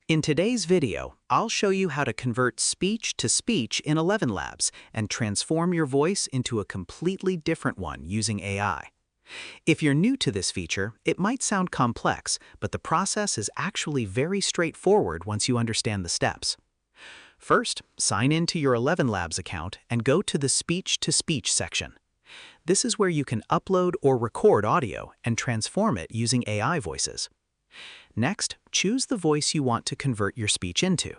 In today's video, I'll show you how to convert speech to speech in ElevenLabs and transform your voice into a completely different one using AI. If you're new to this feature, it might sound complex, but the process is actually very straightforward once you understand the steps. First, sign in to your ElevenLabs account and go to the Speech-to-Speech section. This is where you can upload or record audio and transform it using AI voices. Next, choose the voice you want to convert your speech into.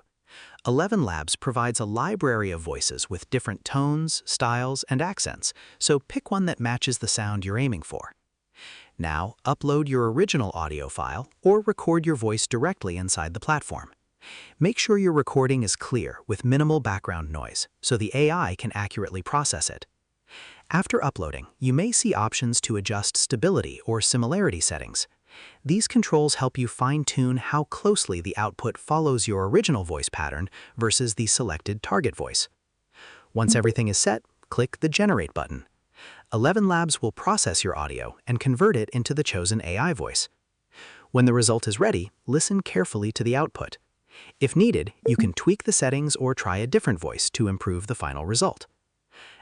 ElevenLabs provides a library of voices with different tones, styles, and accents, so pick one that matches the sound you're aiming for. Now, upload your original audio file or record your voice directly inside the platform. Make sure your recording is clear with minimal background noise, so the AI can accurately process it. After uploading, you may see options to adjust stability or similarity settings. These controls help you fine-tune how closely the output follows your original voice pattern versus the selected target voice. Once everything is set, click the Generate button. ElevenLabs will process your audio and convert it into the chosen AI voice. When the result is ready, listen carefully to the output. If needed, you can tweak the settings or try a different voice to improve the final result.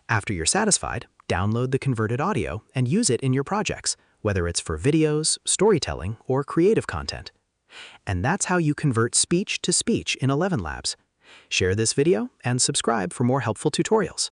After you're satisfied, download the converted audio and use it in your projects, whether it's for videos, storytelling, or creative content. And that's how you convert speech to speech in ElevenLabs. Share this video and subscribe for more helpful tutorials.